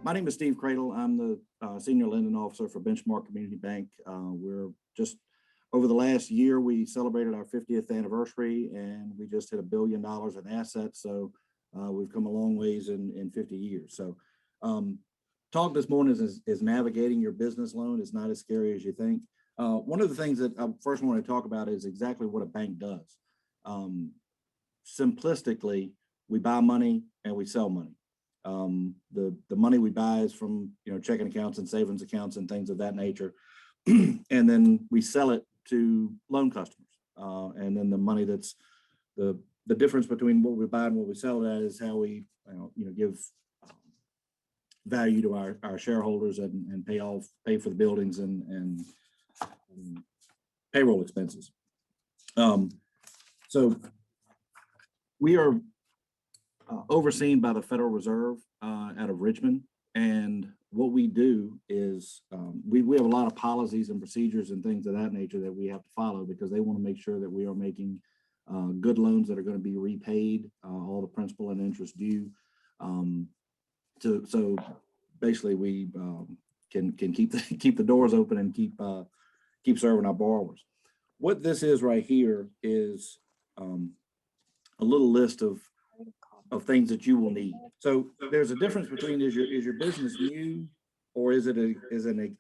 My name is Steve Creedle. I'm the Senior Lending Officer for Benchmark Community Bank. We're just over the last year, we celebrated our 50th anniversary, and we just hit $1 billion in assets. So we've come a long ways in 50 years. So talk this morning is navigating your business loan. It's not as scary as you think. One of the things that I first want to talk about is exactly what a bank does. Simplistically, we buy money and we sell money. The money we buy is from checking accounts and savings accounts and things of that nature, and then we sell it to loan customers. And then the money that's the difference between what we buy and what we sell it at is how we give value to our shareholders and pay for the buildings and payroll expenses. So we are overseen by the Federal Reserve out of Richmond. And what we do is we have a lot of policies and procedures and things of that nature that we have to follow, because they want to make sure that we are making good loans that are going to be repaid, all the principal and interest due. So basically we can keep the doors open and keep serving our borrowers. What this is right here is a little list of things that you will need. So there's a difference between is your business new or is it an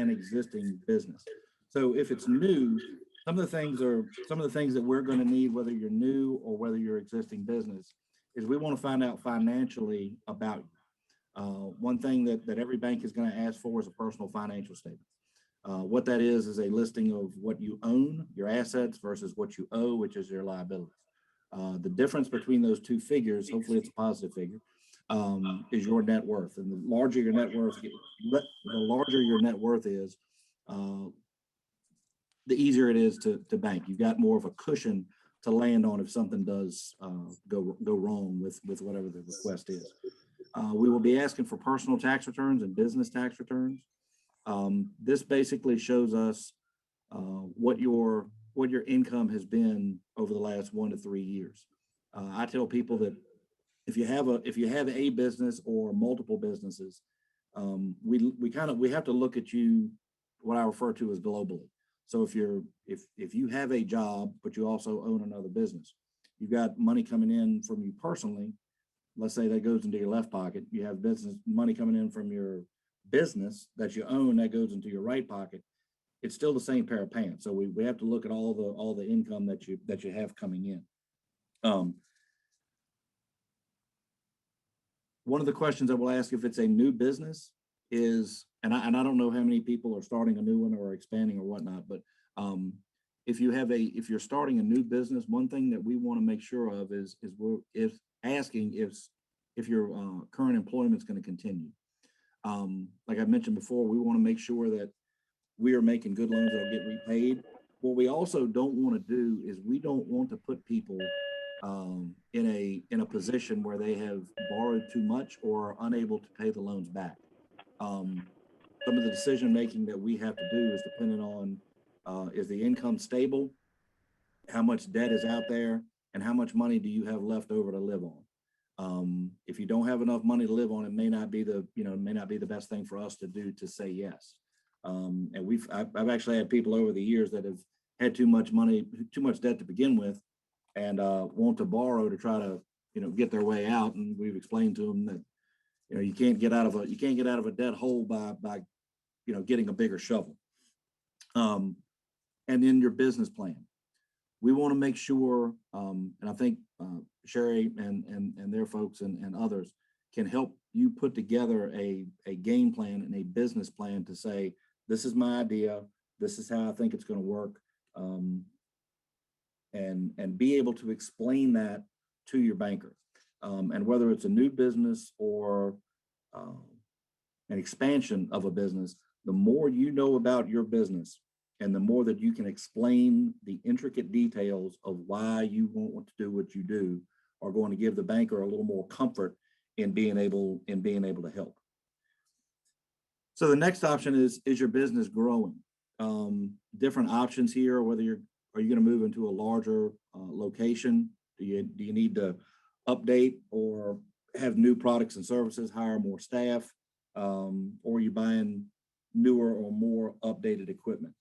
existing business? So if it's new, some of the things that we're going to need, whether you're new or whether you're existing business, is we want to find out financially about you. One thing that every bank is going to ask for is a personal financial statement. What that is a listing of what you own, your assets, versus what you owe, which is your liabilities. The difference between those two figures, hopefully it's a positive figure, is your net worth. And the larger your net worth is, the easier it is to bank. You've got more of a cushion to land on if something does go wrong with whatever the request is. We will be asking for personal tax returns and business tax returns. This basically shows us what your income has been over the last 1 to 3 years. I tell people that if you have a business or multiple businesses, we have to look at you, what I refer to as globally. So if you have a job but you also own another business, you've got money coming in from you personally. Let's say that goes into your left pocket. You have business money coming in from your business that you own that goes into your right pocket. It's still the same pair of pants. So we have to look at all the income that you have coming in. One of the questions I will ask if it's a new business is, and I don't know how many people are starting a new one or expanding or whatnot, but if you're starting a new business, one thing that we want to make sure of is asking if your current employment is going to continue. Like I mentioned before, we want to make sure that we are making good loans that'll get repaid. What we also don't want to do is we don't want to put people in a position where they have borrowed too much or are unable to pay the loans back. Some of the decision making that we have to do is dependent on is the income stable, how much debt is out there, and how much money do you have left over to live on. If you don't have enough money to live on, it may not be the best thing for us to do to say yes. And I've actually had people over the years that have had too much money, too much debt to begin with, and want to borrow to try to get their way out. And we've explained to them that you can't get out of a debt hole by getting a bigger shovel. And in your business plan, we want to make sure, and I think Sherry and their folks and others can help you put together a game plan and a business plan to say, this is my idea, this is how I think it's going to work, and be able to explain that to your banker. And whether it's a new business or an expansion of a business, the more you know about your business and the more that you can explain the intricate details of why you want to do what you do are going to give the banker a little more comfort in being able to help. So the next option is your business growing? Different options here, whether are you going to move into a larger location? Do you need to update or have new products and services, hire more staff? or you buying newer or more updated equipment.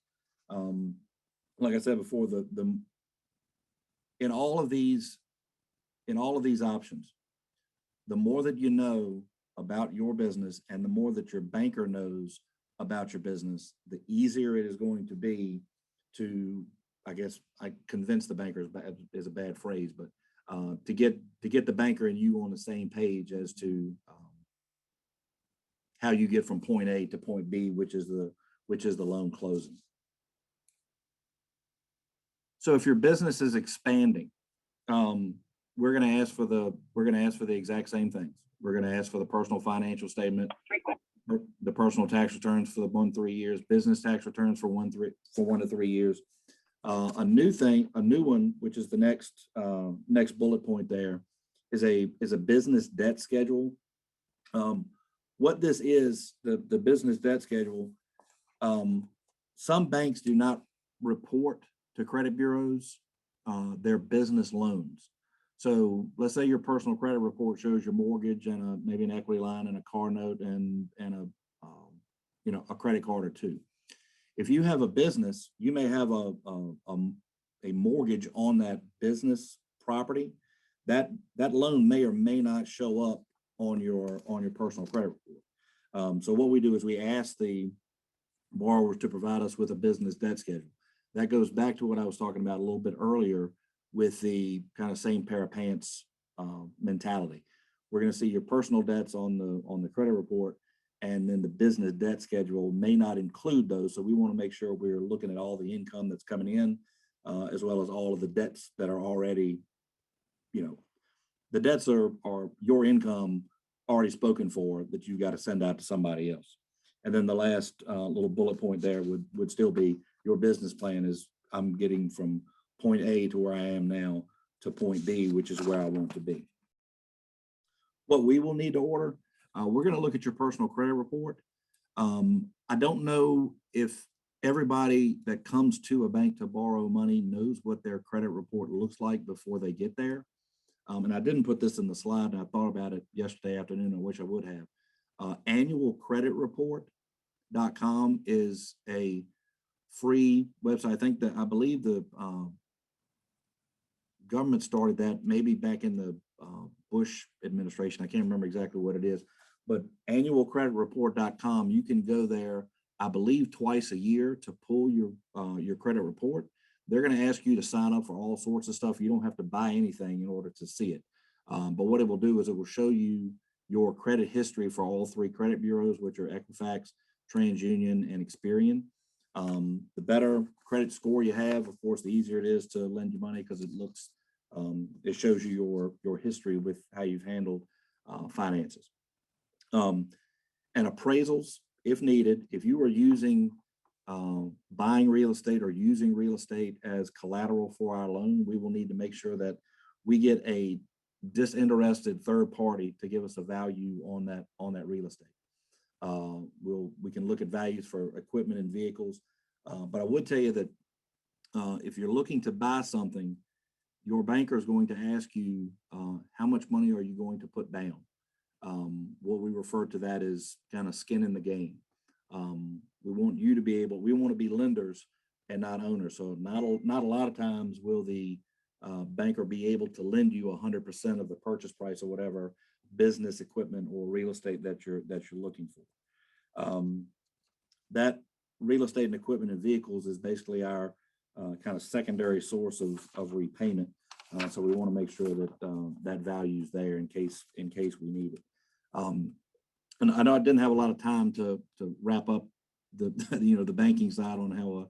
Like I said before, the in all of these options, the more that you know about your business and the more that your banker knows about your business, the easier it is going to be to, I guess, I convince the banker is a bad phrase, but to get the banker and you on the same page as to how you get from point A to point B, which is the loan closing. So if your business is expanding, we're going to ask for the exact same things. We're going to ask for the personal financial statement, the personal tax returns for the 1-3 years, business tax returns for 1 to 3 years. A new one, which is the next bullet point there, is a business debt schedule. What this is, the business debt schedule, some banks do not report to credit bureaus their business loans. So let's say your personal credit report shows your mortgage and maybe an equity line and a car note and a credit card or two. If you have a business, you may have a mortgage on that business property. That loan may or may not show up on your personal credit report. So what we do is we ask the borrowers to provide us with a business debt schedule. That goes back to what I was talking about a little bit earlier with the kind of same pair of pants mentality. We're going to see your personal debts on the credit report, and then the business debt schedule may not include those. So we want to make sure we're looking at all the income that's coming in, as well as all of the debts that are already, the debts are your income already spoken for that you've got to send out to somebody else. And then the last little bullet point there would still be your business plan is I'm getting from point A to where I am now to point B, which is where I want to be. What we will need to order, we're going to look at your personal credit report. I don't know if everybody that comes to a bank to borrow money knows what their credit report looks like before they get there. And I didn't put this in the slide, and I thought about it yesterday afternoon. I wish I would have. Annualcreditreport.com is a free website. I believe the government started that maybe back in the Bush administration. I can't remember exactly what it is, but annualcreditreport.com, you can go there, I believe, twice a year to pull your credit report. They're going to ask you to sign up for all sorts of stuff. You don't have to buy anything in order to see it. But what it will do is it will show you your credit history for all 3 credit bureaus, which are Equifax, TransUnion, and Experian. The better credit score you have, of course, the easier it is to lend you money because it shows you your history with how you've handled finances. And appraisals, if needed, if you are using buying real estate or using real estate as collateral for our loan, we will need to make sure that we get a disinterested third party to give us a value on that real estate. We can look at values for equipment and vehicles, but I would tell you that if you're looking to buy something, your banker is going to ask you how much money are you going to put down. What we refer to that as kind of skin in the game. We want to be lenders and not owners. So not a lot of times will the banker be able to lend you 100% of the purchase price or whatever business equipment or real estate that you're looking for. That real estate and equipment and vehicles is basically our kind of secondary source of repayment. So we want to make sure that that value is there in case we need it. And I know I didn't have a lot of time to wrap up the banking side on how a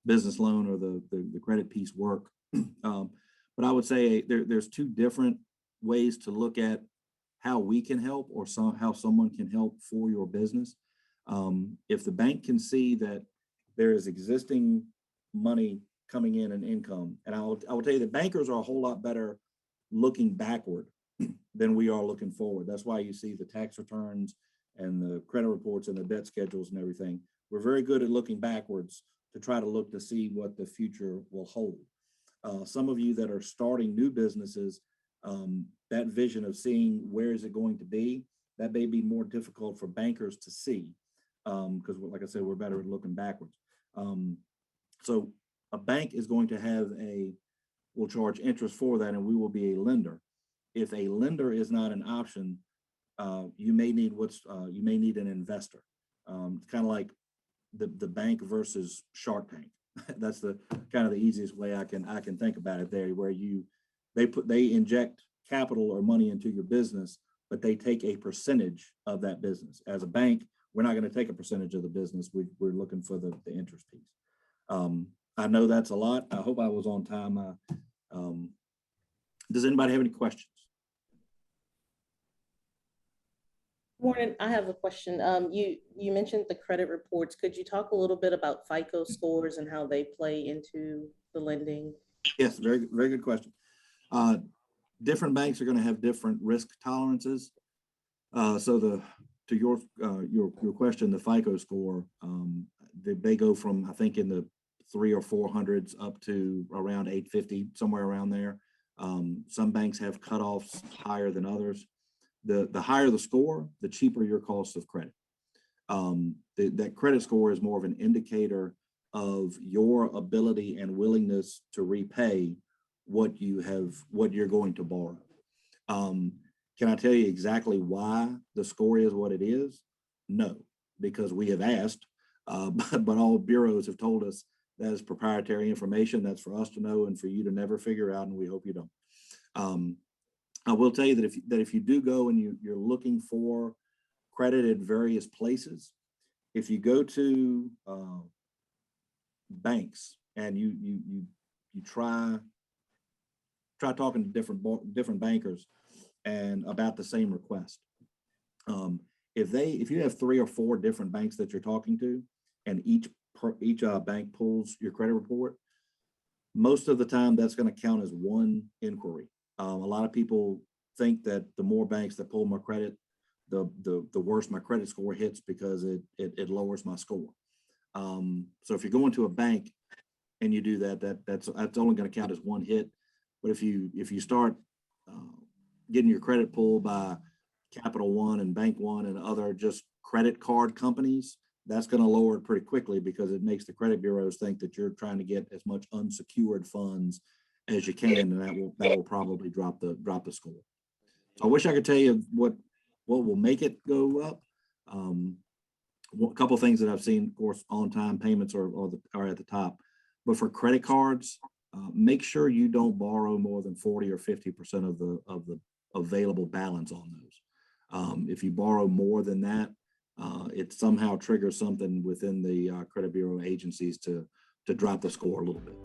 business loan or the credit piece work. But I would say there's 2 different ways to look at how we can help or how someone can help for your business. If the bank can see that there is existing money coming in and income, and I will tell you that bankers are a whole lot better looking backward than we are looking forward. That's why you see the tax returns and the credit reports and the debt schedules and everything. We're very good at looking backwards to try to look to see what the future will hold. Some of you that are starting new businesses, that vision of seeing where is it going to be that may be more difficult for bankers to see, because like I said, we're better at looking backwards. So a bank is going to have will charge interest for that, and we will be a lender. If a lender is not an option, you may need an investor. It's kind of like the bank versus Shark Tank. That's the kind of the easiest way I can think about it there, where they inject capital or money into your business, but they take a percentage of that business. As a bank, we're not going to take a percentage of the business. We're looking for the interest piece. I know that's a lot. I hope I was on time. Does anybody have any questions? Morning, I have a question. You mentioned the credit reports. Could you talk a little bit about FICO scores and how they play into the lending? Yes, very, very good question. Different banks are going to have different risk tolerances. So to your question, the FICO score, they go from, I think, in the 300 or 400s up to around 850, somewhere around there. Some banks have cutoffs higher than others. The higher the score, the cheaper your cost of credit. That credit score is more of an indicator of your ability and willingness to repay what you're going to borrow. Can I tell you exactly why the score is what it is? No, because we have asked, but all bureaus have told us that is proprietary information. That's for us to know and for you to never figure out, and we hope you don't. I will tell you that if you do go and you're looking for credit at various places, if you go to banks and you try talking to different bankers and about the same request. If you have 3 or 4 different banks that you're talking to, and each bank pulls your credit report, most of the time that's going to count as one inquiry. A lot of people think that the more banks that pull my credit, the worse my credit score hits, because it lowers my score. So if you're going to a bank and you do that's only going to count as one hit. But if you start getting your credit pulled by Capital One and Bank One and other just credit card companies, that's going to lower it pretty quickly, because it makes the credit bureaus think that you're trying to get as much unsecured funds as you can, and that will probably drop the score. So I wish I could tell you what will make it go up. A couple of things that I've seen, of course, on-time payments are at the top, but for credit cards, make sure you don't borrow more than 40 or 50% of the available balance on those. If you borrow more than that, it somehow triggers something within the credit bureau agencies to drop the score a little bit.